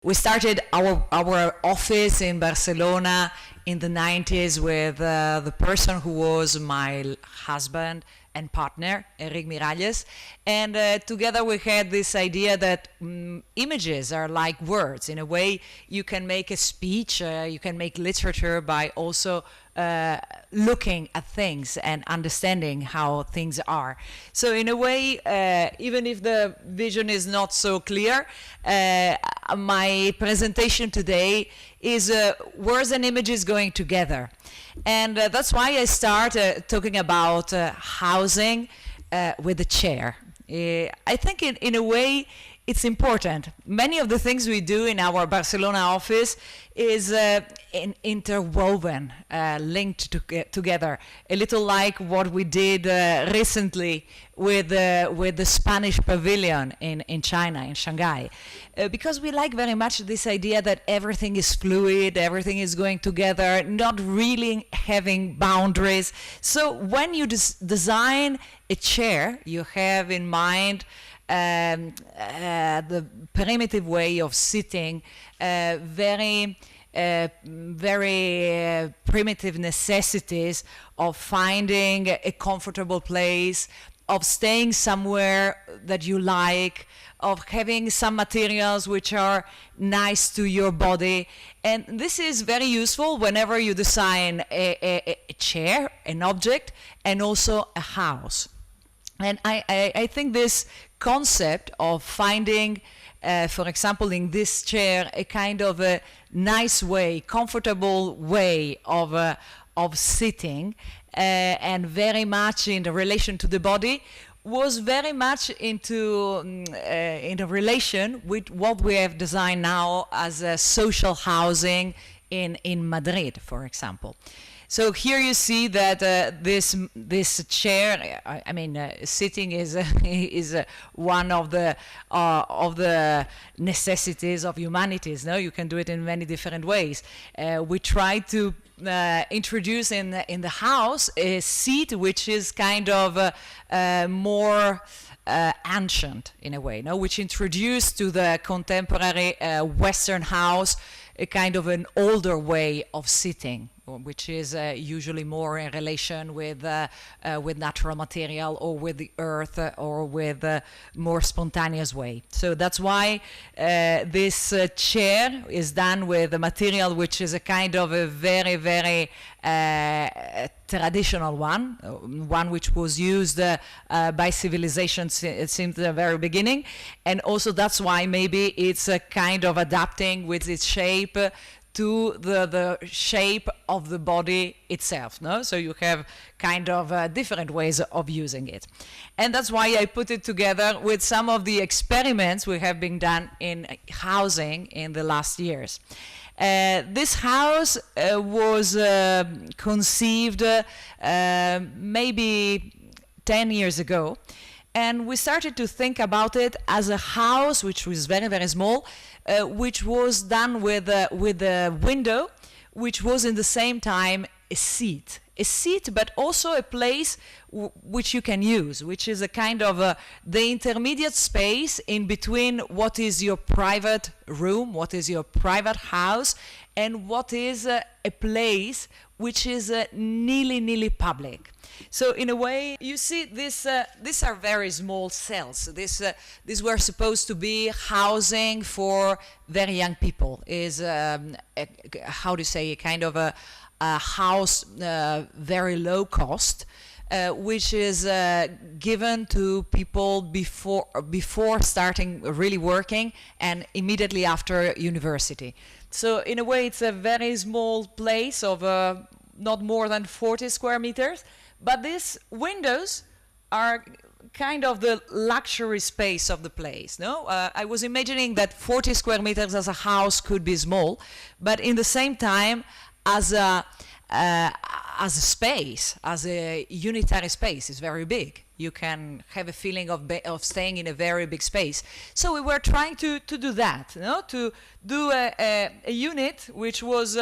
We started our office in Barcelona in the 90s with the person who was my husband and partner, Enric Miralles, and together we had this idea that images are like words. In a way, you can make a speech, you can make literature by also looking at things and understanding how things are. So in a way, even if the vision is not so clear, my presentation today is words and images going together. And that's why I start talking about housing with a chair. I think in a way it's important. Many of the things we do in our Barcelona office is interwoven, linked together, a little like what we did recently with the Spanish Pavilion in China, in Shanghai. Because we like very much this idea that everything is fluid, everything is going together, not really having boundaries. So when you design a chair, you have in mind the primitive way of sitting, very primitive necessities of finding a comfortable place, of staying somewhere that you like, of having some materials which are nice to your body. And this is very useful whenever you design a chair, an object, and also a house. And I think this concept of finding, for example, in this chair, a kind of a nice way, comfortable way of sitting, and very much in the relation to the body, was very much in a relation with what we have designed now as a social housing in Madrid, for example. So here you see that this chair, I mean, sitting is one of the necessities of humanities. No, you can do it in many different ways. We try to introduce in the house a seat which is kind of more ancient in a way, no? Which introduced to the contemporary Western house a kind of an older way of sitting, which is usually more in relation with natural material or with the earth or with a more spontaneous way. So that's why this chair is done with a material which is a kind of a very traditional one which was used by civilizations since the very beginning, and also that's why maybe it's a kind of adapting with its shape to the shape of the body itself, no? So you have kind of different ways of using it. And that's why I put it together with some of the experiments we have been done in housing in the last years. This house was conceived maybe 10 years ago, and we started to think about it as a house which was very small, which was done with a window, which was in the same time a seat, but also a place which you can use, which is a kind of the intermediate space in between what is your private room, what is your private house, and what is a place which is nearly public. So in a way, you see, these are very small cells. These were supposed to be housing for very young people. Is how do you say, a kind of a house very low cost, which is given to people before starting really working and immediately after university. So in a way, it's a very small place of not more than 40 square meters. But these windows are kind of the luxury space of the place, no? I was imagining that 40 square meters as a house could be small, but in the same time, as a space, as a unitary space, is very big. You can have a feeling of staying in a very big space. So we were trying to do that, no? To do a unit which was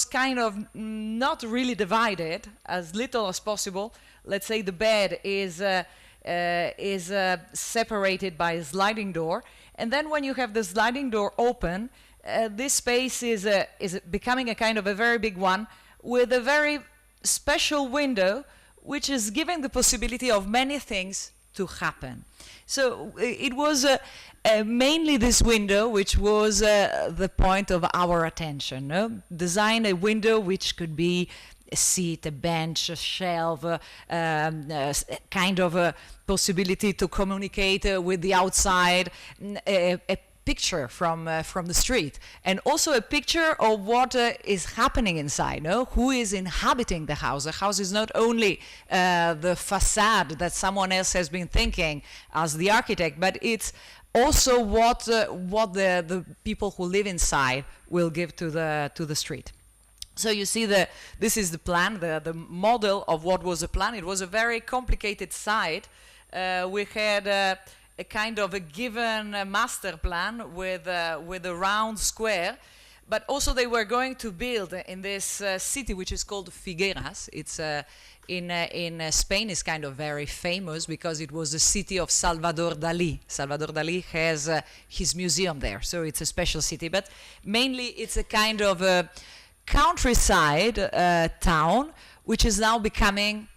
kind of not really divided, as little as possible. Let's say the bed is separated by a sliding door, And then when you have the sliding door open, this space is becoming a kind of a very big one with a very special window, which is giving the possibility of many things to happen. So it was mainly this window which was the point of our attention. No? Design a window which could be a seat, a bench, a shelf, kind of a possibility to communicate with the outside, a picture from the street, and also a picture of what is happening inside. No? Who is inhabiting the house? The house is not only the facade that someone else has been thinking as the architect, but it's also what the people who live inside will give to the street. So you see this is the plan, the model of what was the plan. It was a very complicated site. We had a kind of a given master plan with a round square, but also they were going to build in this city which is called Figueras. It's in Spain is kind of very famous because it was the city of Salvador Dali. Salvador Dali has his museum there, so it's a special city. But mainly it's a kind of a countryside town which is now becoming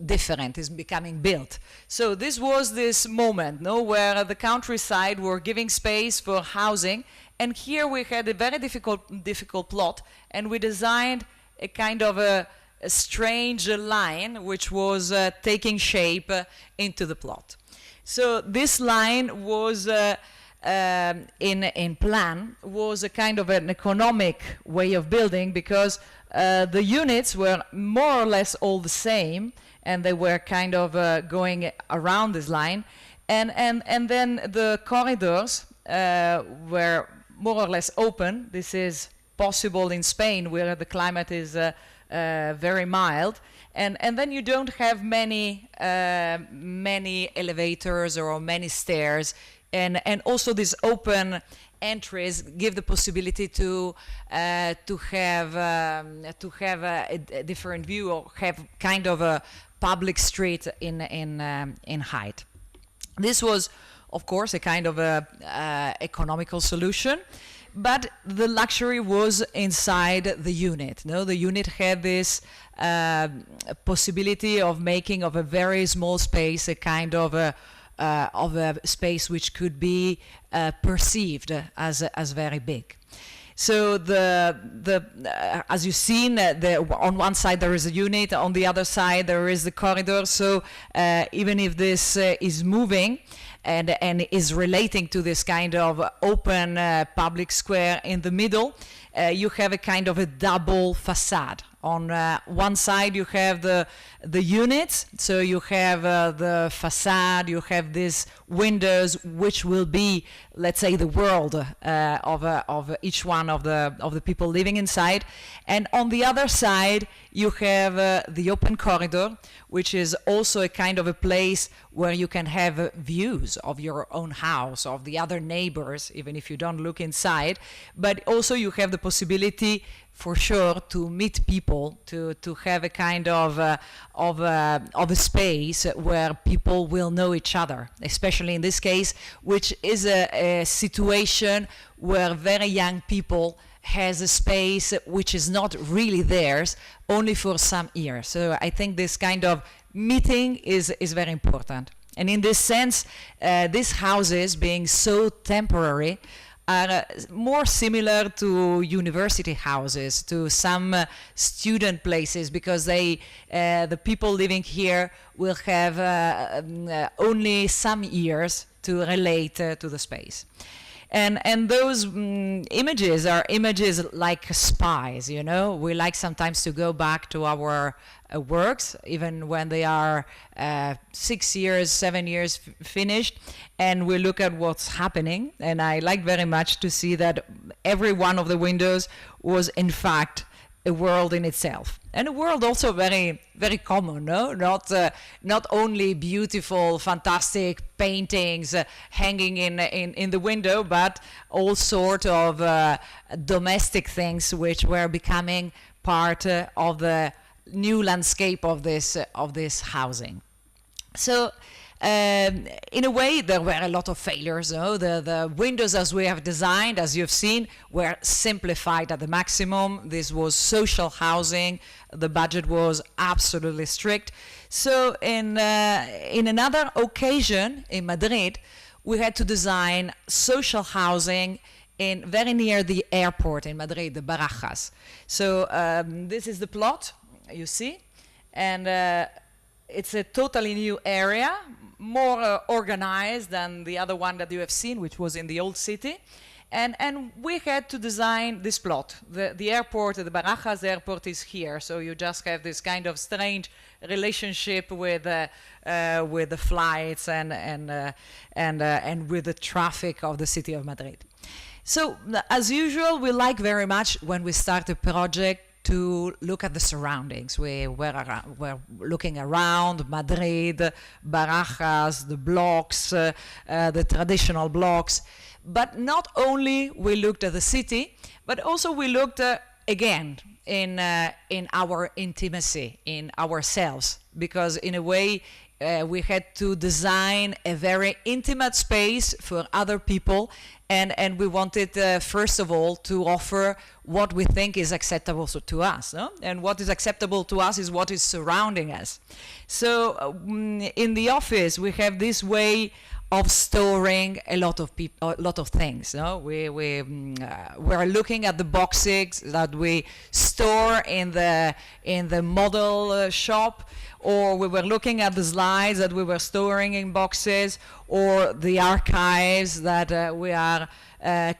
different, is becoming built. So this was this moment, no, where the countryside were giving space for housing, and here we had a very difficult plot, and we designed a kind of a strange line which was taking shape into the plot. So this line was in plan was a kind of an economic way of building, because the units were more or less all the same, and they were kind of going around this line, and then the corridors were more or less open. This is possible in Spain, where the climate is very mild, and then you don't have many elevators or many stairs, and also these open entries give the possibility to have a different view, or have kind of a public street in height. This was, of course, a kind of a economical solution, but the luxury was inside the unit. No, the unit had this possibility of making of a very small space a kind of a space which could be perceived as very big. So as you've seen, on one side there is a unit, on the other side there is the corridor. So even if this is moving and is relating to this kind of open public square in the middle, you have a kind of a double facade. On one side you have the units, so you have the facade, you have these windows which will be, let's say, the world of each one of the people living inside, and on the other side you have the open corridor, which is also a kind of a place where you can have views of your own house, of the other neighbors, even if you don't look inside, but also you have the possibility for sure to meet people, to have a kind of a space where people will know each other, especially in this case, which is a situation where very young people has a space which is not really theirs, only for some years. So I think this kind of meeting is very important. And in this sense, these houses, being so temporary, are more similar to university houses, to some student places, because the people living here will have only some years to relate to the space. And those images are images like spies, you know. We like sometimes to go back to our works, even when they are 6 years, 7 years finished, and we look at what's happening. And I like very much to see that every one of the windows was in fact a world in itself, and a world also very, very common, no? Not only beautiful, fantastic paintings hanging in the window, but all sort of domestic things which were becoming part of the new landscape of this housing. So in a way, there were a lot of failures. No? The windows as we have designed, as you've seen, were simplified at the maximum. This was social housing. The budget was absolutely strict. So in another occasion in Madrid, we had to design social housing very near the airport in Madrid, the Barajas. So this is the plot, you see, and it's a totally new area, more organized than the other one that you have seen, which was in the old city. And we had to design this plot. The airport, the Barajas airport is here, so you just have this kind of strange relationship with the flights and with the traffic of the city of Madrid. So, as usual, we like very much when we start a project to look at the surroundings. We're looking around Madrid, Barajas, the blocks, the traditional blocks. But not only we looked at the city, but also we looked again in our intimacy, in ourselves, because in a way we had to design a very intimate space for other people, and we wanted first of all to offer what we think is acceptable to us, no? And what is acceptable to us is what is surrounding us. So in the office we have this way of storing a lot of things. No? We're looking at the boxes that we store in the model shop, or we were looking at the slides that we were storing in boxes, or the archives that we are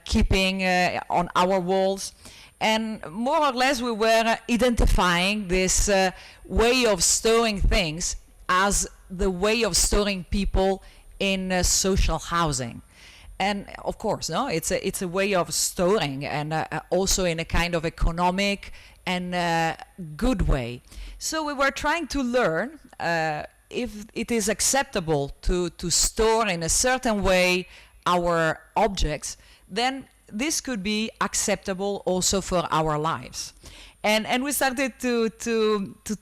keeping on our walls. And more or less we were identifying this way of storing things as the way of storing people in social housing. And of course, no, it's a way of storing, and also in a kind of economic and good way. So we were trying to learn if it is acceptable to store in a certain way our objects, then this could be acceptable also for our lives. And we started to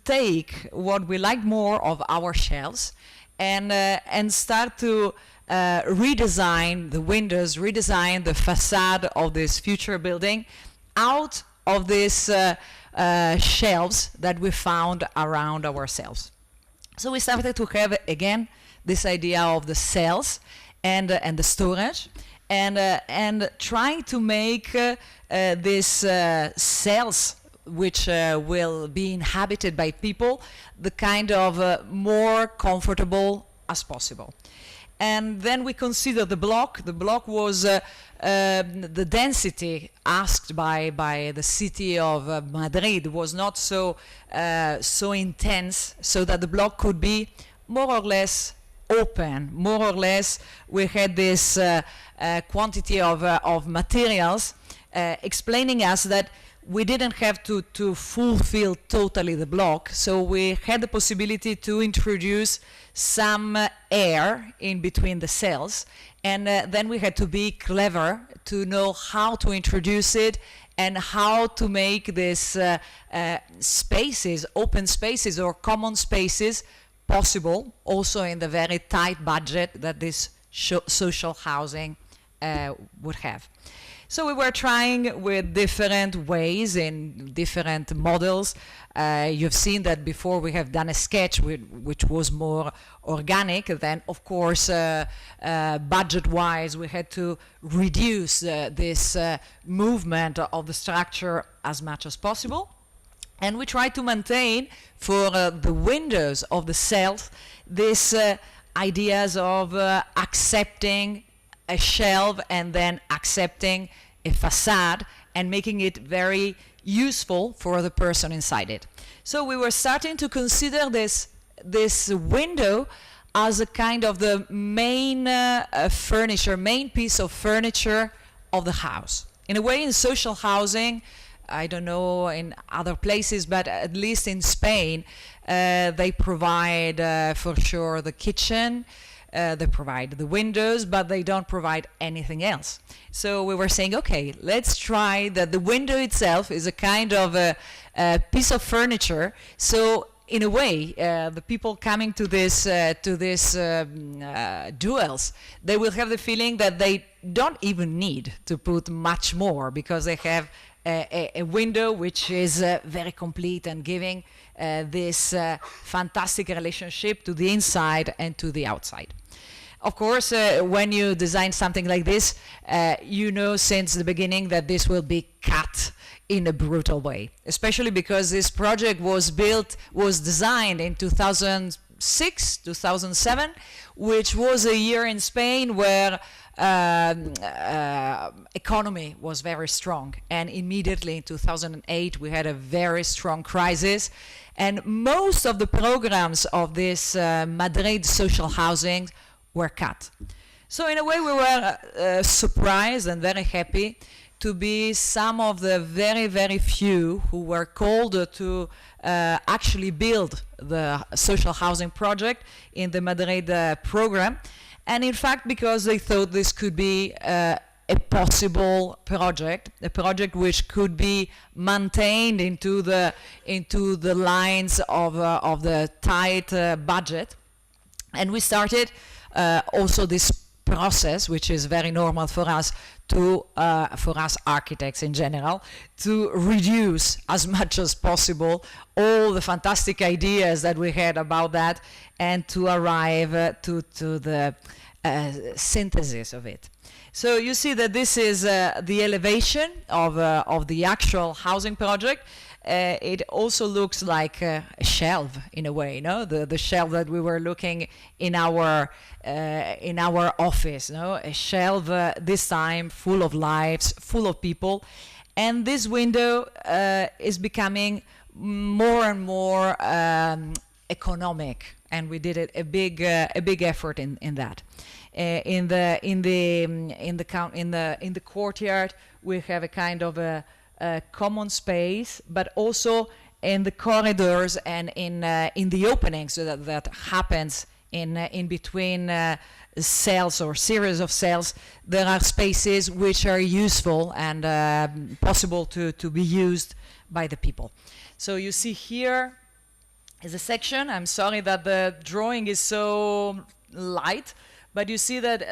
take what we like more of our shelves, and start to redesign the windows, redesign the facade of this future building out of these shelves that we found around ourselves. So we started to have, again, this idea of the cells and the storage, and trying to make these cells, which will be inhabited by people, the kind of more comfortable as possible. And then we consider the block. The block was the density asked by the city of Madrid was not so intense, so that the block could be more or less open. More or less, we had this quantity of materials explaining us that we didn't have to fulfill totally the block, so we had the possibility to introduce some air in between the cells, and then we had to be clever to know how to introduce it and how to make these spaces, open spaces or common spaces, possible, also in the very tight budget that this social housing would have. So we were trying with different ways in different models. You've seen that before we have done a sketch which was more organic. Then, of course, budget-wise, we had to reduce this movement of the structure as much as possible. And we tried to maintain for the windows of the cells these ideas of accepting a shelf and then accepting a facade and making it very useful for the person inside it. So we were starting to consider this window as a kind of the main main piece of furniture of the house. In a way, in social housing, I don't know in other places, but at least in Spain, they provide for sure the kitchen, they provide the windows, but they don't provide anything else. So we were saying, okay, let's try that the window itself is a kind of a piece of furniture. So in a way, the people coming to this duels, they will have the feeling that they don't even need to put much more, because they have a window which is very complete and giving this fantastic relationship to the inside and to the outside. Of course, when you design something like this, you know since the beginning that this will be cut in a brutal way, especially because this project was designed in 2006, 2007, which was a year in Spain where economy was very strong, and immediately in 2008 we had a very strong crisis, and most of the programs of this Madrid social housing were cut. So in a way we were surprised and very happy to be some of the very, very few who were called to actually build the social housing project in the Madrid program. And in fact, because they thought this could be a possible project, a project which could be maintained into the lines of the tight budget. And we started also this process, which is very normal for us for us architects in general, to reduce as much as possible all the fantastic ideas that we had about that, and to arrive to the synthesis of it. So you see that this is the elevation of the actual housing project. It also looks like a shelf in a way, no? The shelf that we were looking in our office, no? A shelf this time full of lives, full of people, and this window is becoming more and more economic, and we did a big effort in that. In the courtyard, we have a kind of a common space, but also in the corridors and in the openings, so that happens in between cells or series of cells. There are spaces which are useful and possible to be used by the people. So you see here is a section. I'm sorry that the drawing is so light, but you see that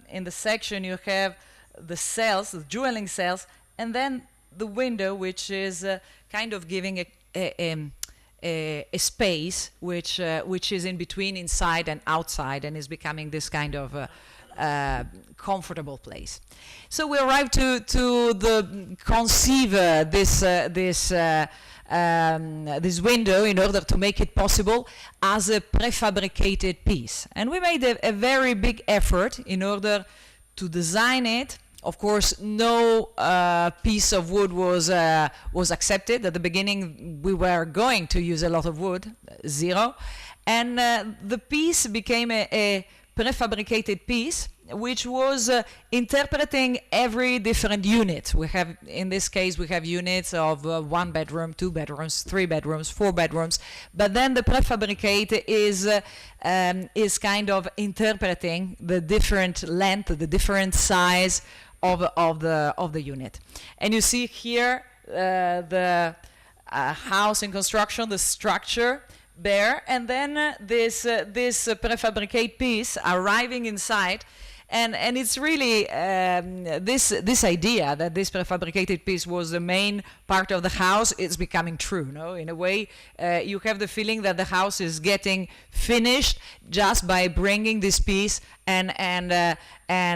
in the section you have the cells, the dwelling cells, and then the window, which is kind of giving a space which is in between inside and outside, and is becoming this kind of comfortable place. So we arrived to conceive this window in order to make it possible as a prefabricated piece, and we made a very big effort in order to design it. Of course, no piece of wood was accepted. At the beginning, we were going to use a lot of wood, zero. And the piece became a prefabricated piece, which was interpreting every different unit. We have, in this case, we have units of 1 bedroom, 2 bedrooms, 3 bedrooms, 4 bedrooms. But then the prefabricate is kind of interpreting the different length, the different size of the unit. And you see here the house in construction, the structure there, and then this prefabricate piece arriving inside. And it's really this idea that this prefabricated piece was the main part of the house is becoming true. No, in a way, you have the feeling that the house is getting finished just by bringing this piece and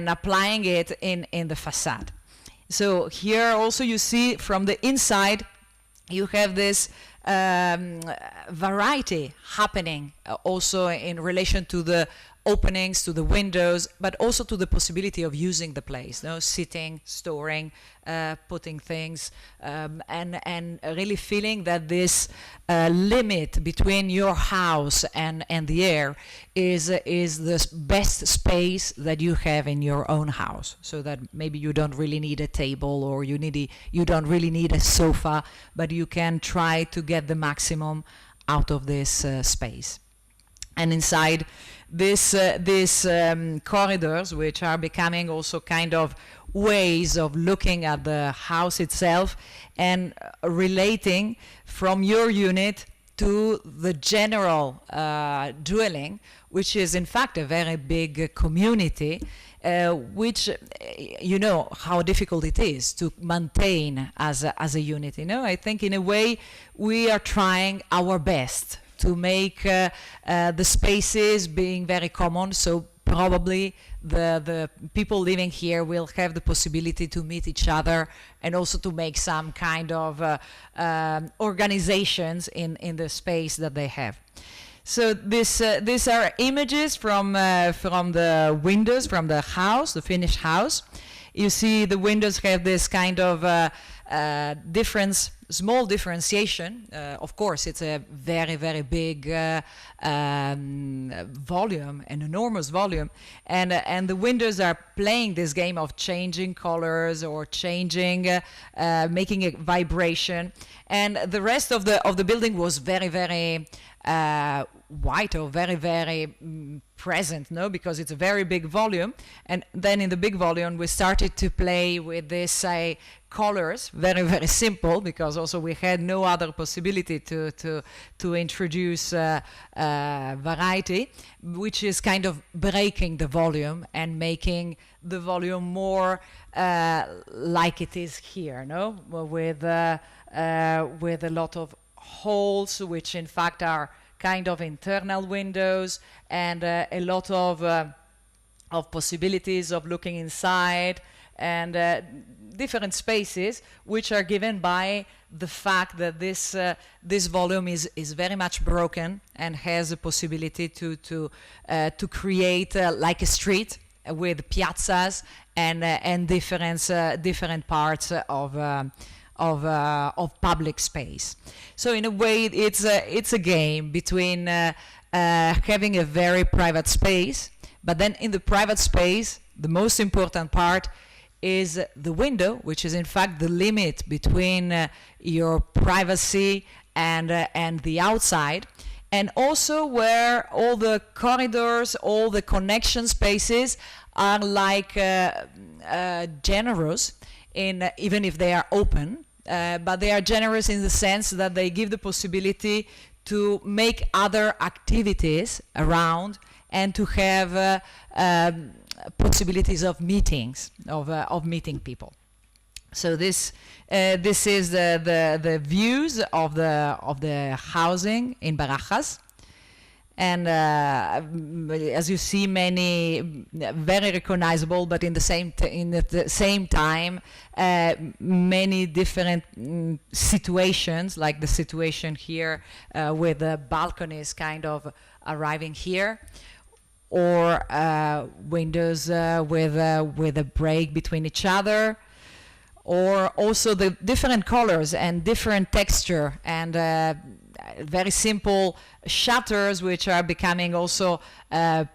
applying it in the facade. So here also you see from the inside, you have this variety happening also in relation to the openings, to the windows, but also to the possibility of using the place, no? Sitting, storing, putting things, and really feeling that this limit between your house and the air is the best space that you have in your own house, so that maybe you don't really need a table, or you don't really need a sofa, but you can try to get the maximum out of this space. And inside these corridors, which are becoming also kind of ways of looking at the house itself and relating from your unit to the general dwelling, which is in fact a very big community, which you know how difficult it is to maintain as a unit. You know, I think in a way we are trying our best to make the spaces being very common, so probably the people living here will have the possibility to meet each other and also to make some kind of organizations in the space that they have. So these are images from the windows, from the house, the finished house. You see the windows have this kind of small differentiation. Of course, it's a very, very big volume, an enormous volume, and the windows are playing this game of changing colors or changing, making a vibration, and the rest of the building was very, very white or very, very present, no, because it's a very big volume. And then in the big volume we started to play with this colors, very, very simple, because also we had no other possibility to introduce variety, which is kind of breaking the volume and making the volume more like it is here, no, with a lot of holes, which in fact are kind of internal windows, and a lot of possibilities of looking inside, and different spaces which are given by the fact that this volume is very much broken and has a possibility to create like a street with piazzas and different parts of public space. So in a way, it's a game between having a very private space, but then in the private space, the most important part is the window, which is in fact the limit between your privacy and the outside, and also where all the corridors, all the connection spaces are like generous, in even if they are open. But they are generous in the sense that they give the possibility to make other activities around and to have possibilities of meetings, of meeting people. So this is the views of the housing in Barajas. And as you see, many very recognizable, but in the same time, many different situations, like the situation here with the balconies kind of arriving here, or windows with a break between each other, or also the different colors and different texture, and very simple shutters which are becoming also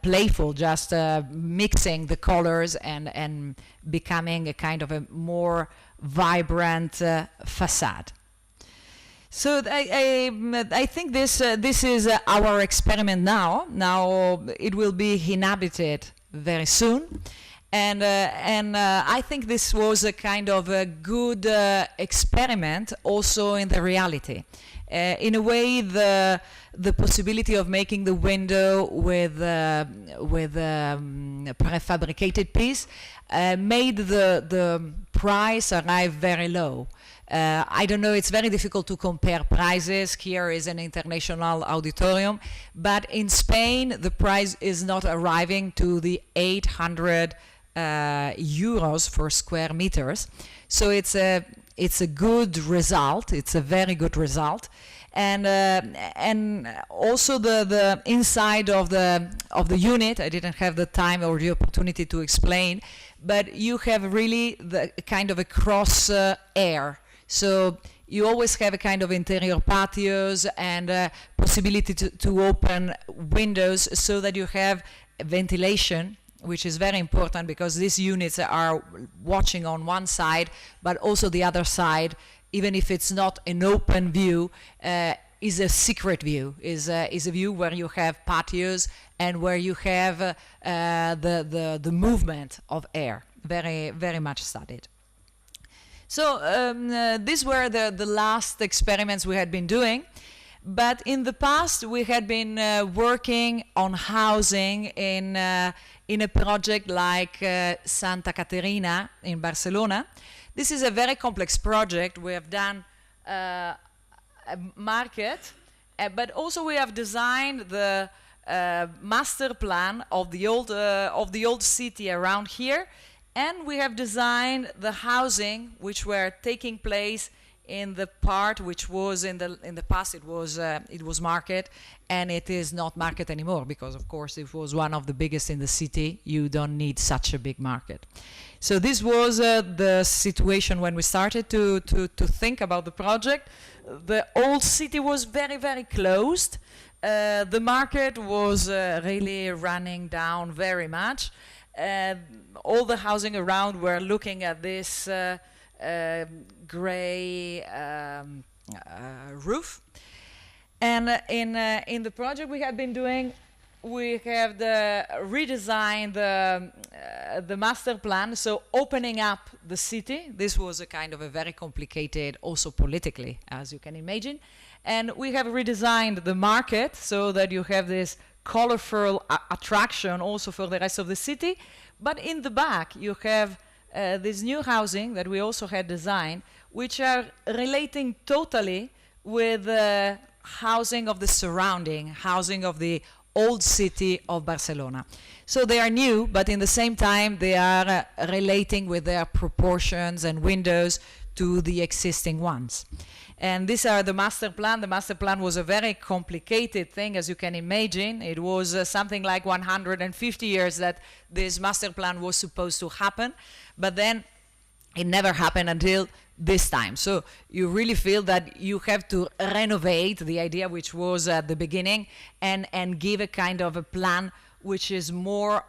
playful, just mixing the colors and becoming a kind of a more vibrant facade. So I think this is our experiment now. Now it will be inhabited very soon. And I think this was a kind of a good experiment also in the reality. In a way, the possibility of making the window with prefabricated piece made the price arrive very low. I don't know, it's very difficult to compare prices. Here is an international auditorium, but in Spain the price is not arriving to the 800 euros for square meters. So it's a good result. It's a very good result, and also the inside of the unit. I didn't have the time or the opportunity to explain, but you have really the kind of a cross air. So you always have a kind of interior patios and possibility to open windows so that you have ventilation, which is very important because these units are watching on one side, but also the other side, even if it's not an open view, is a secret view, is a view where you have patios and where you have the movement of air, very, very much studied. So these were the last experiments we had been doing. But in the past, we had been working on housing in a project like Santa Caterina in Barcelona. This is a very complex project. We have done a market, but also we have designed the master plan of the old city around here, and we have designed the housing which were taking place in the part which was in the past it was market, and it is not market anymore, because of course it was one of the biggest in the city. You don't need such a big market. So this was the situation when we started to think about the project. The old city was very, very closed. The market was really running down very much. All the housing around were looking at this gray roof. And in the project we have been doing, we have redesigned the master plan, so opening up the city. This was a kind of a very complicated, also politically, as you can imagine. And we have redesigned the market so that you have this colorful attraction also for the rest of the city. But in the back, you have this new housing that we also had designed, which are relating totally with the housing of the surrounding, housing of the old city of Barcelona. So they are new, but in the same time they are relating with their proportions and windows to the existing ones. And these are the master plan. The master plan was a very complicated thing, as you can imagine. It was something like 150 years that this master plan was supposed to happen, but then it never happened until this time. So you really feel that you have to renovate the idea which was at the beginning and give a kind of a plan which is more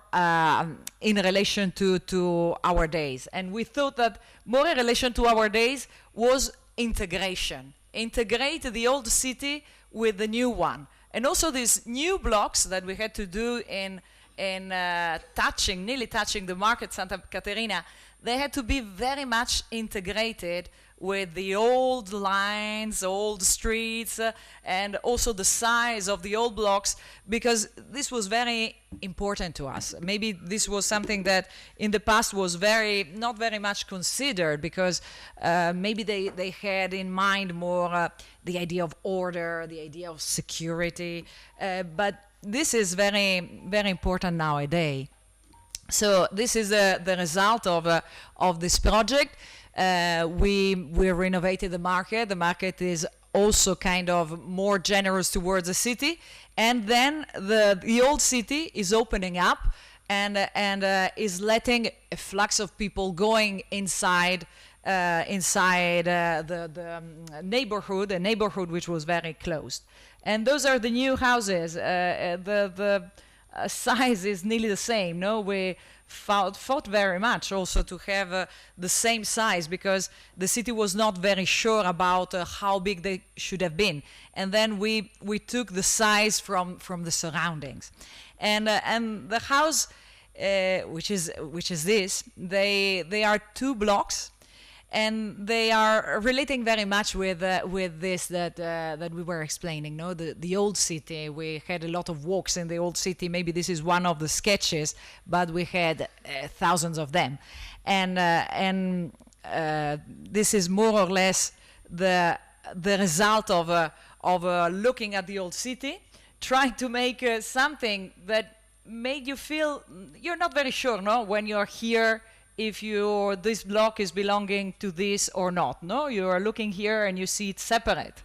in relation to our days. And we thought that more in relation to our days was integration. Integrate the old city with the new one. And also these new blocks that we had to do in nearly touching the market, Santa Caterina, they had to be very much integrated with the old lines, old streets, and also the size of the old blocks, because this was very important to us. Maybe this was something that in the past was not very much considered, because maybe they had in mind more the idea of order, the idea of security, but this is very, very important nowadays. So this is the result of this project. We renovated the market. The market is also kind of more generous towards the city, and then the old city is opening up and is letting a flux of people going inside the neighborhood, a neighborhood which was very closed. And those are the new houses. The size is nearly the same. No, we fought very much also to have the same size, because the city was not very sure about how big they should have been. And then we took the size from the surroundings, and the house, which is this, they are 2 blocks. And they are relating very much with this that we were explaining. No, the old city. We had a lot of walks in the old city. Maybe this is one of the sketches, but we had thousands of them. And this is more or less the result of looking at the old city, trying to make something that made you feel you're not very sure, no, when you're here, if this block is belonging to this or not. No, you are looking here and you see it separate,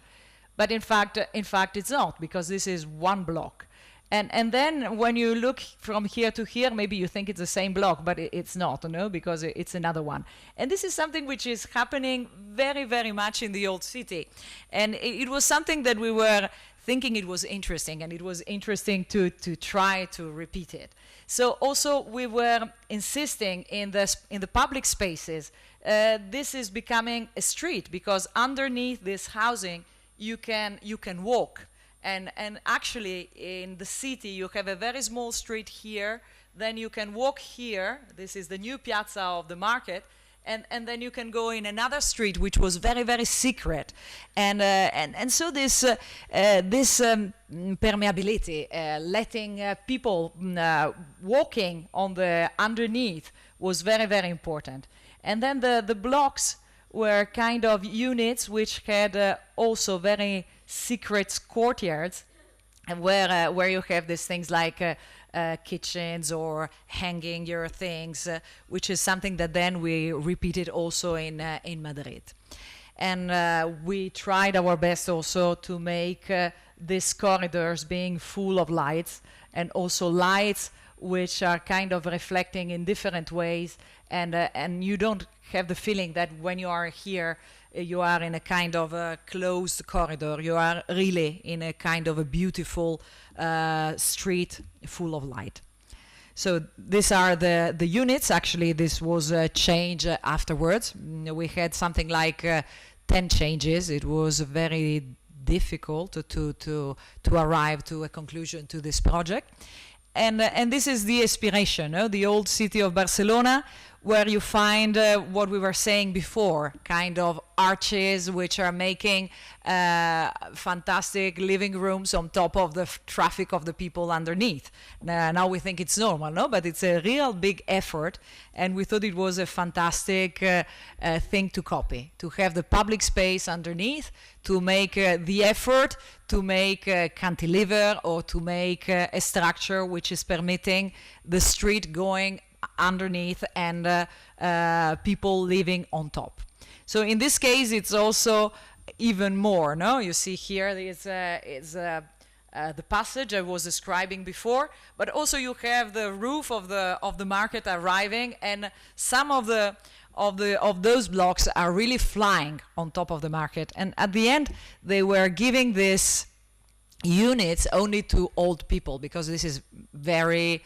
but in fact it's not, because this is one block. And then when you look from here to here, maybe you think it's the same block, but it's not, no, because it's another one. And this is something which is happening very, very much in the old city. And it was something that we were thinking it was interesting, and it was interesting to try to repeat it. So also we were insisting in the public spaces. This is becoming a street, because underneath this housing you can walk. And actually in the city you have a very small street here, then you can walk here. This is the new piazza of the market, and then you can go in another street which was very, very secret. And so this permeability, letting people walking on the underneath was very, very important. And then the blocks were kind of units which had also very secret courtyards, and where you have these things like kitchens or hanging your things, which is something that then we repeated also in Madrid. And we tried our best also to make these corridors being full of lights, and also lights which are kind of reflecting in different ways, and you don't have the feeling that when you are here you are in a kind of a closed corridor. You are really in a kind of a beautiful street full of light. So these are the units. Actually, this was a change afterwards. We had something like 10 changes. It was very difficult to arrive to a conclusion to this project. And this is the inspiration, the old city of Barcelona, where you find what we were saying before, kind of arches which are making fantastic living rooms on top of the traffic of the people underneath. Now we think it's normal, no? But it's a real big effort, and we thought it was a fantastic thing to copy, to have the public space underneath, to make the effort to make a cantilever or to make a structure which is permitting the street going underneath and people living on top. So in this case, it's also even more. No, you see here is the passage I was describing before, but also you have the roof of the market arriving, and some of those blocks are really flying on top of the market. And at the end, they were giving these units only to old people, because this is very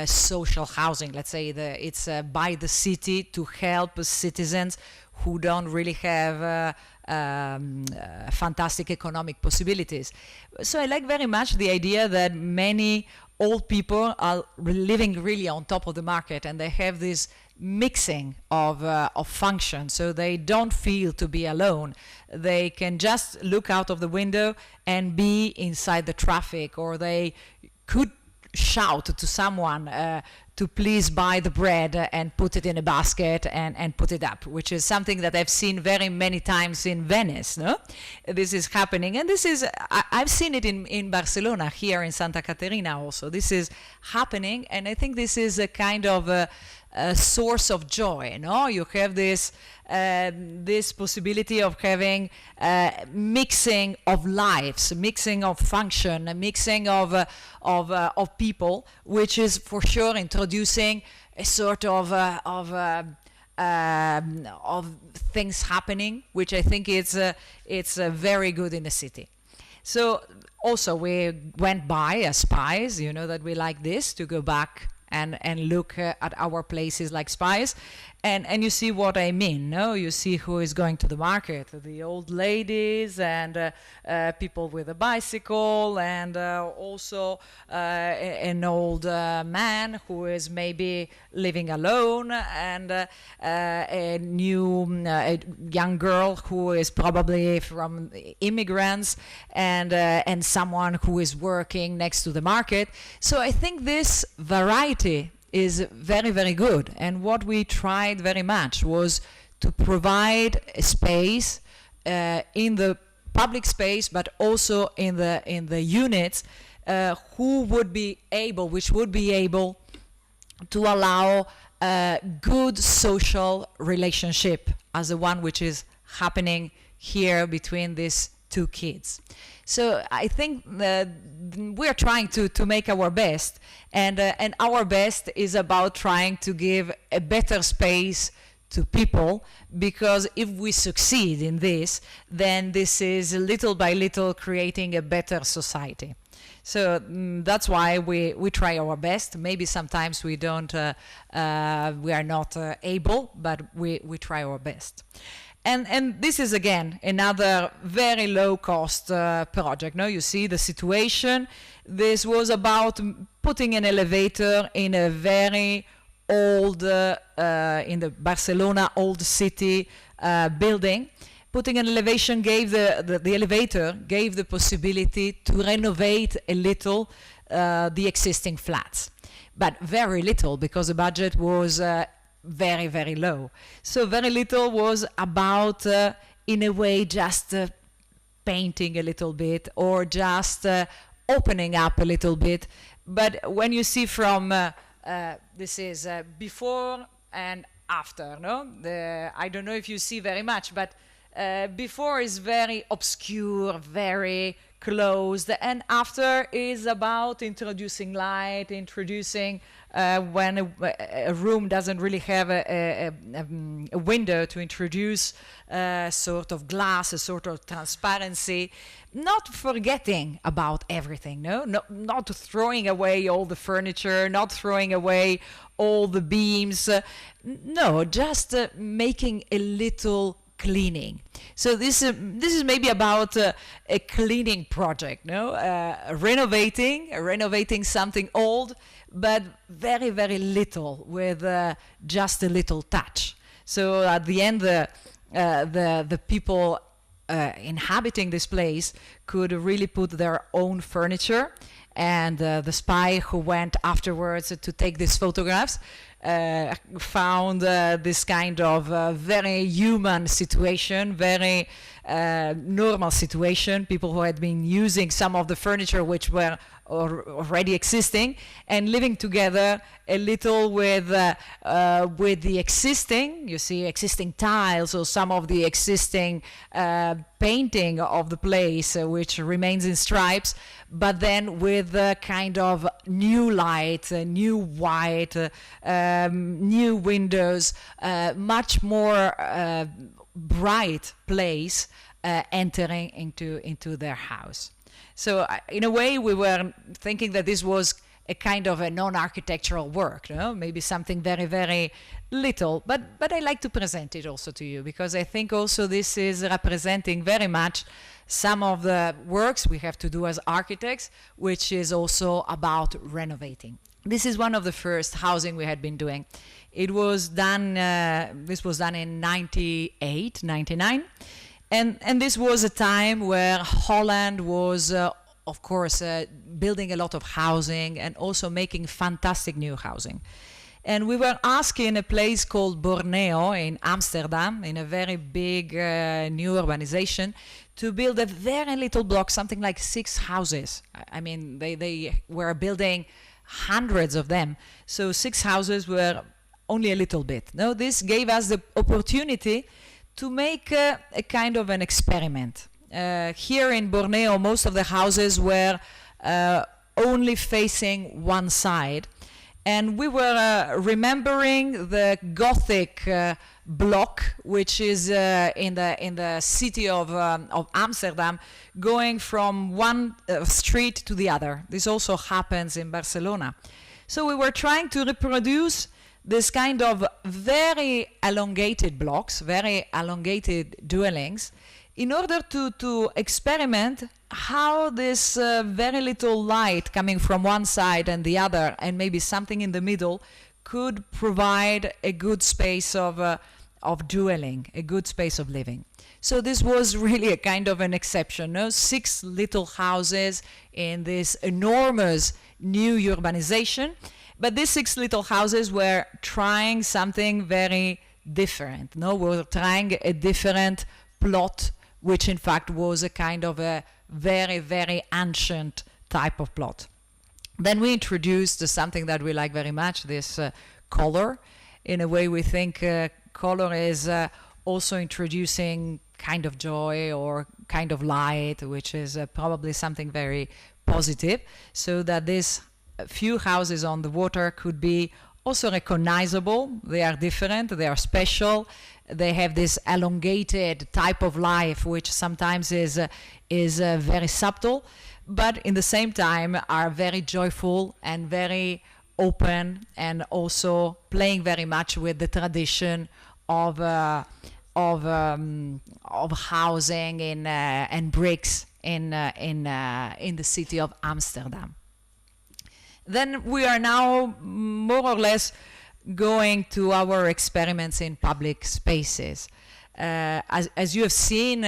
social housing. Let's say it's by the city to help citizens who don't really have fantastic economic possibilities. So I like very much the idea that many old people are living really on top of the market, and they have this mixing of functions, so they don't feel to be alone. They can just look out of the window and be inside the traffic, or they could shout to someone to please buy the bread and put it in a basket and put it up, which is something that I've seen very many times in Venice. No, this is happening, and this is I've seen it in Barcelona, here in Santa Caterina also. This is happening, and I think this is a kind of a source of joy. No, you have this this possibility of having mixing of lives, mixing of function, a mixing of people, which is for sure introducing a sort of things happening, which I think it's very good in the city. So also we went by as spies, you know that we like this, to go back and look at our places like spies, and you see what I mean. No, you see who is going to the market: the old ladies and people with a bicycle, and also an old man who is maybe living alone, and a new young girl who is probably from immigrants, and someone who is working next to the market. So I think this variety is very, very good, and what we tried very much was to provide a space in the public space, but also in the units, which would be able to allow a good social relationship as the one which is happening here between these two kids. So I think we're trying to make our best, and our best is about trying to give a better space to people, because if we succeed in this, then this is little by little creating a better society. So that's why we try our best. Maybe sometimes we don't, we are not able, but we try our best. And this is again another very low cost project. Now you see the situation. This was about putting an elevator in a very old, in the Barcelona old city building. Putting an elevation gave the elevator gave the possibility to renovate a little the existing flats, but very little because the budget was very, very low. So very little was about, in a way, just painting a little bit or just opening up a little bit. But when you see from, this is before and after, no? I don't know if you see very much, but before is very obscure, very closed, and after is about introducing light, introducing when a room doesn't really have a window, to introduce a sort of glass, a sort of transparency, not forgetting about everything, not throwing away all the furniture, not throwing away all the beams, no, just making a little cleaning. So this is maybe about a cleaning project, renovating something old, but very, very little, with just a little touch. So at the end, the people inhabiting this place could really put their own furniture, and the spy who went afterwards to take these photographs found this kind of very human situation, very normal situation, people who had been using some of the furniture which were already existing and living together a little with the existing, you see, existing tiles or some of the existing painting of the place, which remains in stripes, but then with a kind of new light, new white, new windows, much more bright place entering into their house. So in a way, we were thinking that this was a kind of a non-architectural work, maybe something very, very little, but I like to present it also to you, because I think also this is representing very much some of the works we have to do as architects, which is also about renovating. This is one of the first housing we had been doing. It was done, this was done in 98, 99. And this was a time where Holland was, of course, building a lot of housing and also making fantastic new housing. And we were asked in a place called Borneo in Amsterdam, in a very big new urbanization, to build a very little block, something like 6 houses. I mean, they were building hundreds of them. So 6 houses were only a little bit. No, this gave us the opportunity to make a kind of an experiment. Here in Borneo, most of the houses were only facing one side. And we were remembering the Gothic block, which is in the city of Amsterdam, going from one street to the other. This also happens in Barcelona. So we were trying to reproduce this kind of very elongated blocks, very elongated dwellings, in order to experiment how this very little light coming from one side and the other, and maybe something in the middle, could provide a good space of dwelling, a good space of living. So this was really a kind of an exception, 6 little houses in this enormous new urbanization. But these 6 little houses were trying something very different. We were trying a different plot, which in fact was a kind of a very, very ancient type of plot. Then we introduced something that we like very much, this color. In a way, we think color is also introducing kind of joy or kind of light, which is probably something very positive, so that this few houses on the water could be also recognizable. They are different, they are special, they have this elongated type of life, which sometimes is very subtle, but in the same time are very joyful and very open, and also playing very much with the tradition of housing and bricks in the city of Amsterdam. Then we are now more or less going to our experiments in public spaces. As you have seen,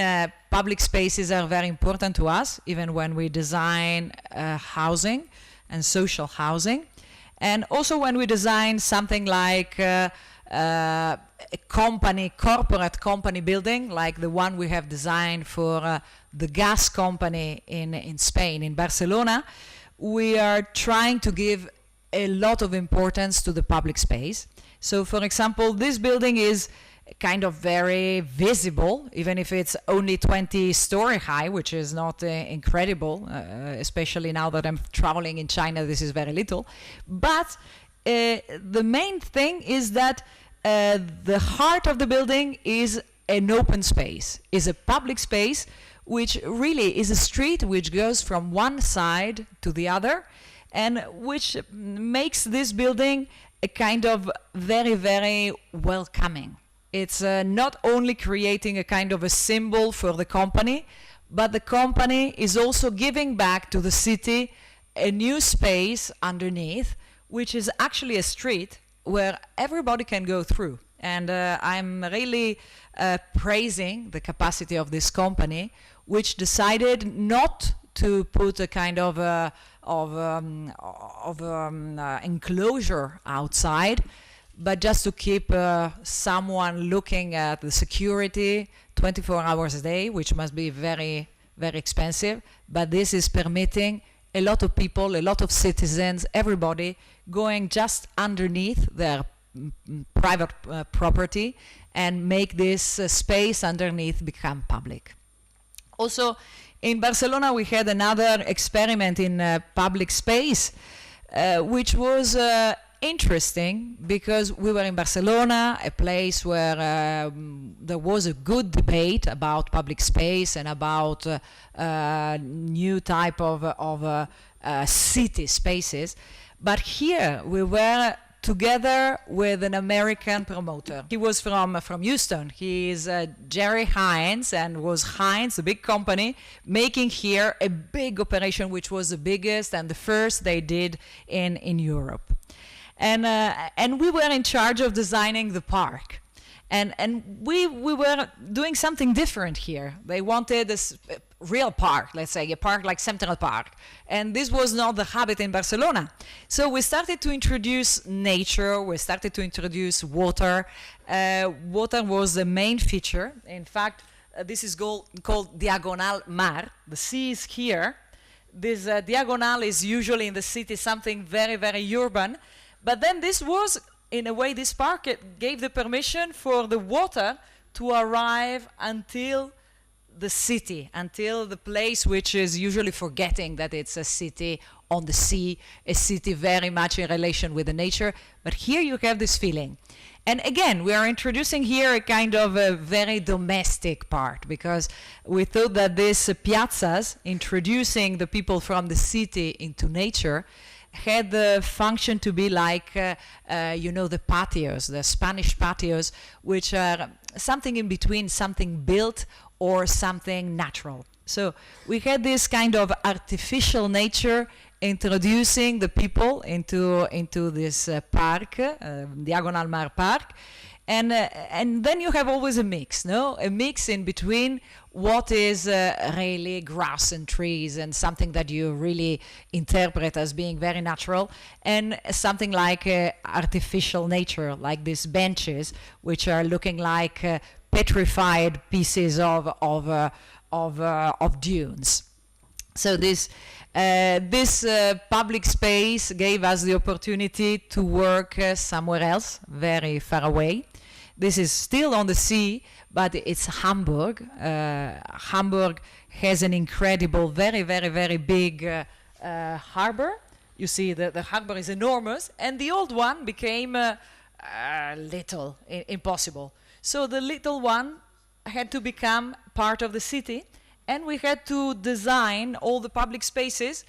public spaces are very important to us, even when we design housing and social housing. And also when we design something like a corporate company building, like the one we have designed for the gas company in Spain, in Barcelona, we are trying to give a lot of importance to the public space. So for example, this building is kind of very visible, even if it's only 20-story high, which is not incredible, especially now that I'm traveling in China, this is very little. But the main thing is that the heart of the building is an open space, is a public space, which really is a street which goes from one side to the other, and which makes this building a kind of very, very welcoming. It's not only creating a kind of a symbol for the company, but the company is also giving back to the city a new space underneath, which is actually a street where everybody can go through. And I'm really praising the capacity of this company, which decided not to put a kind of enclosure outside, but just to keep someone looking at the security 24 hours a day, which must be very, very expensive. But this is permitting a lot of people, a lot of citizens, everybody going just underneath their private property and make this space underneath become public. Also, in Barcelona, we had another experiment in public space, which was interesting because we were in Barcelona, a place where there was a good debate about public space and about new type of city spaces. But here we were together with an American promoter. He was from Houston. He is Jerry Hines, and was Hines, a big company, making here a big operation, which was the biggest and the first they did in Europe. And we were in charge of designing the park. And we were doing something different here. They wanted this real park, let's say, a park like Central Park. And this was not the habit in Barcelona. So we started to introduce nature, we started to introduce water. Water was the main feature. In fact, this is called Diagonal Mar. The sea is here. This diagonal is usually in the city something very, very urban. But then this was, in a way, this park gave the permission for the water to arrive until the city, until the place which is usually forgetting that it's a city on the sea, a city very much in relation with the nature. But here you have this feeling. And again, we are introducing here a kind of a very domestic part, because we thought that these piazzas, introducing the people from the city into nature, had the function to be like, you know, the patios, the Spanish patios, which are something in between something built or something natural. So we had this kind of artificial nature introducing the people into this park, Diagonal Mar Park. And then you have always a mix, no? A mix in between what is really grass and trees and something that you really interpret as being very natural, and something like artificial nature, like these benches, which are looking like petrified pieces of dunes. So this public space gave us the opportunity to work somewhere else, very far away. This is still on the sea, but it's Hamburg. Hamburg has an incredible, very, very, very big harbor. You see, the harbor is enormous, and the old one became little, impossible. So the little one had to become part of the city, and we had to design all the public spaces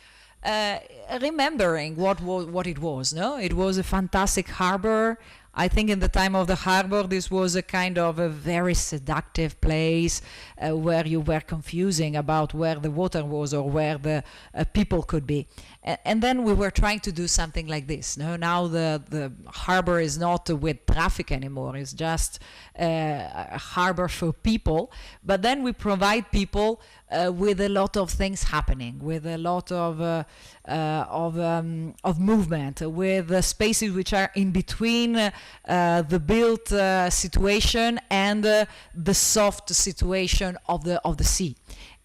remembering what it was. No, it was a fantastic harbor I think in the time of the harbor, this was a kind of a very seductive place where you were confusing about where the water was or where the people could be. And then we were trying to do something like this. No? Now the harbor is not with traffic anymore. It's just a harbor for people. But then we provide people with a lot of things happening, with a lot of movement, with spaces which are in between the built situation and the soft situation of the sea.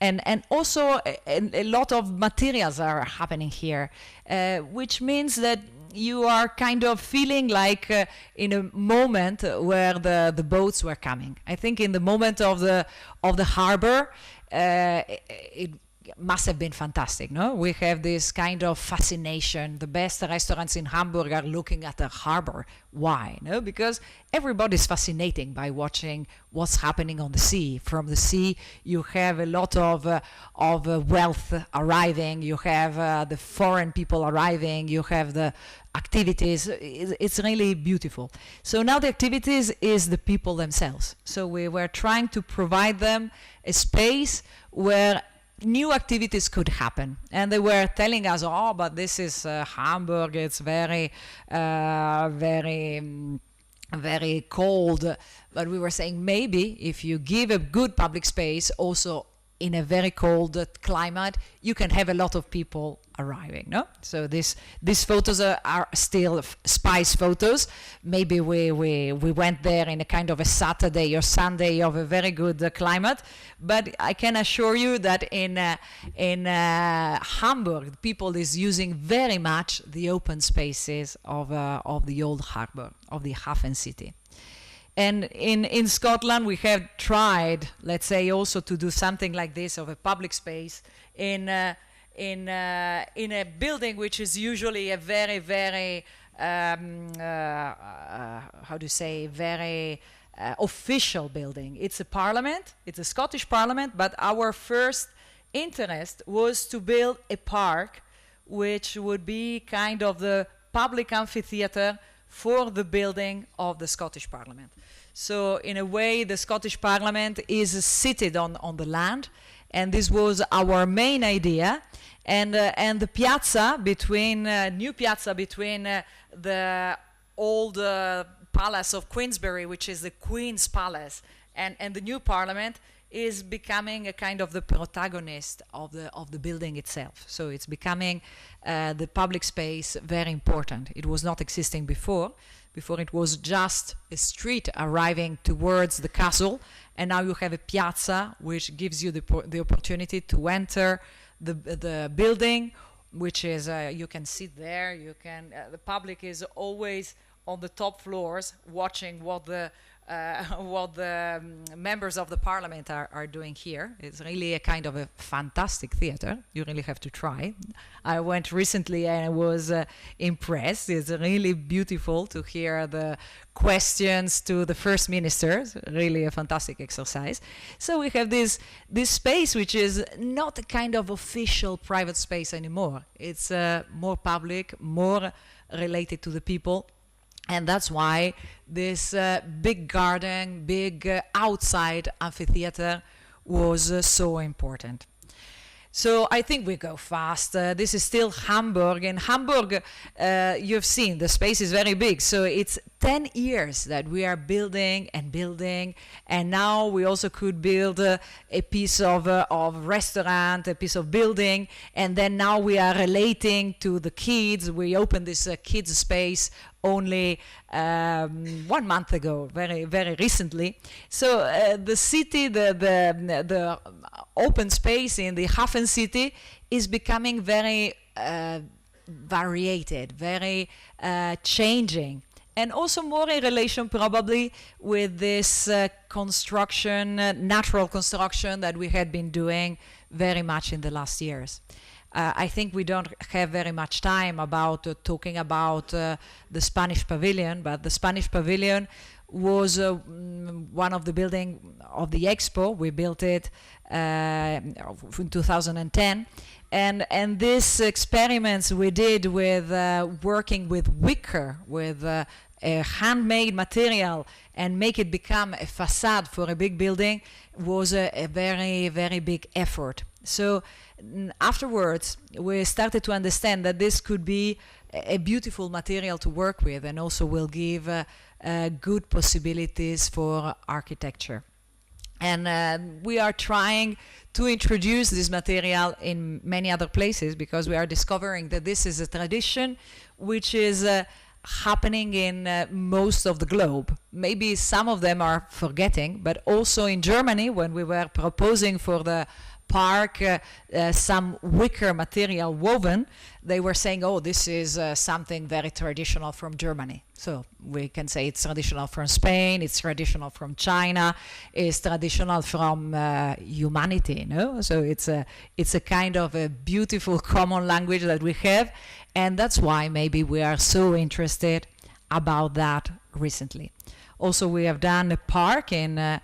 And also a lot of materials are happening here, which means that you are kind of feeling like in a moment where the boats were coming. I think in the moment of the harbor, it must have been fantastic, no? We have this kind of fascination. The best restaurants in Hamburg are looking at the harbor. Why? No? Because everybody's fascinating by watching what's happening on the sea. From the sea, you have a lot of wealth arriving. You have the foreign people arriving. You have the activities. It's really beautiful. So now the activities is the people themselves. So we were trying to provide them a space where new activities could happen, and they were telling us, oh, but this is Hamburg, it's very very cold. But we were saying, maybe if you give a good public space also in a very cold climate, you can have a lot of people arriving, no? So these photos are still spice photos. Maybe we went there in a kind of a Saturday or Sunday of a very good climate, but I can assure you that in Hamburg, people is using very much the open spaces of the old harbor, of the Hafen city. And in Scotland, we have tried, let's say, also to do something like this of a public space in a building which is usually a very, very, how do you say, very official building. It's a parliament, it's a Scottish parliament, but our first interest was to build a park which would be kind of the public amphitheater for the building of the Scottish Parliament. So in a way, the Scottish Parliament is seated on the land, and this was our main idea. And the piazza between, new piazza between the old palace of Queensberry, which is the Queen's Palace, and the new Parliament, is becoming a kind of the protagonist of the building itself. So it's becoming the public space very important. It was not existing before. Before it was just a street arriving towards the castle, and now you have a piazza which gives you the opportunity to enter the building, which is you can sit there. You can the public is always on the top floors watching what the members of the parliament are doing here. It's really a kind of a fantastic theater. You really have to try. I went recently and I was impressed. It's really beautiful to hear the questions to the first ministers. Really a fantastic exercise. So we have this space which is not a kind of official private space anymore. It's more public, more related to the people. And that's why this big garden, big outside amphitheater was so important. So I think we go fast. This is still Hamburg. In Hamburg, you've seen the space is very big. So it's 10 years that we are building and building. And now we also could build a piece of restaurant, a piece of building. And then now we are relating to the kids. We opened this kids space only 1 month ago, very, very recently. So the city, the open space in the Hafen city is becoming very variated, very changing. And also more in relation probably with this construction, natural construction that we had been doing very much in the last years. I think we don't have very much time about talking about the Spanish Pavilion, but the Spanish Pavilion was one of the building of the Expo. We built it in 2010. And these experiments we did with working with wicker, with a handmade material and make it become a facade for a big building was a very, very big effort. So afterwards, we started to understand that this could be a beautiful material to work with, and also will give good possibilities for architecture. And we are trying to introduce this material in many other places, because we are discovering that this is a tradition which is happening in most of the globe. Maybe some of them are forgetting, but also in Germany, when we were proposing for the park some wicker material woven, they were saying, oh, this is something very traditional from Germany. So we can say it's traditional from Spain, it's traditional from China, it's traditional from humanity, no? So it's a kind of a beautiful common language that we have, and that's why maybe we are so interested about that recently. Also, we have done a park in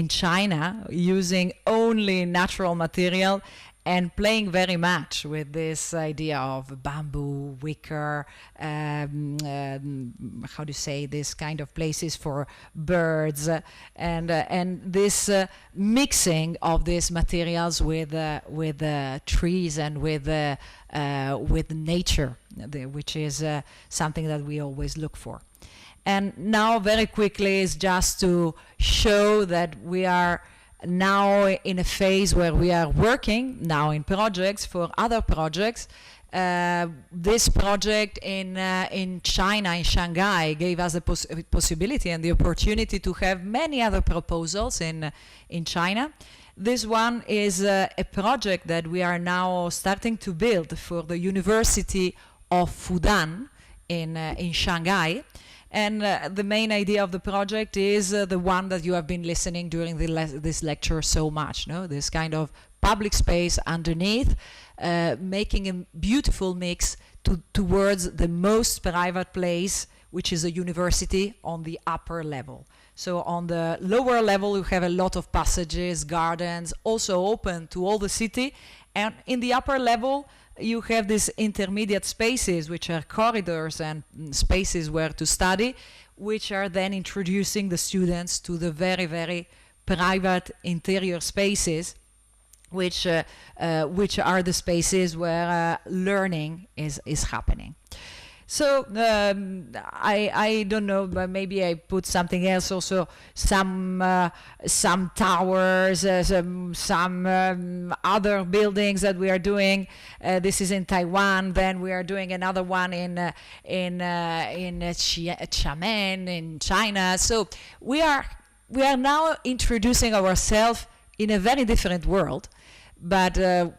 China using only natural material and playing very much with this idea of bamboo, wicker, how do you say, this kind of places for birds, and this mixing of these materials with trees and with nature, which is something that we always look for. And now, very quickly, is just to show that we are now in a phase where we are working now in projects for other projects. This project in China, in Shanghai, gave us a possibility and the opportunity to have many other proposals in China. This one is a project that we are now starting to build for the University of Fudan in Shanghai. And the main idea of the project is the one that you have been listening during this lecture so much, no? This kind of public space underneath, making a beautiful mix towards the most private place, which is a university on the upper level. So on the lower level, you have a lot of passages, gardens, also open to all the city. And in the upper level, you have these intermediate spaces, which are corridors and spaces where to study, which are then introducing the students to the very, very private interior spaces, which are the spaces where learning is happening. So I don't know, but maybe I put something else also, some towers, some other buildings that we are doing. This is in Taiwan. Then we are doing another one in Xiamen in China. So we are now introducing ourselves in a very different world. But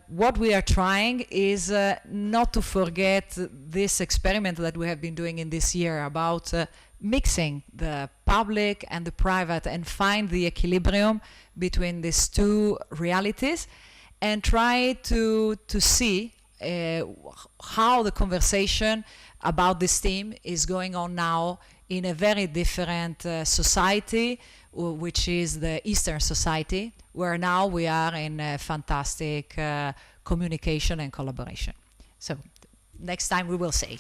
what we are trying is not to forget this experiment that we have been doing in this year about mixing the public and the private and find the equilibrium between these two realities, and try to see how the conversation about this theme is going on now in a very different society, which is the Eastern society, where now we are in fantastic communication and collaboration. So next time we will see.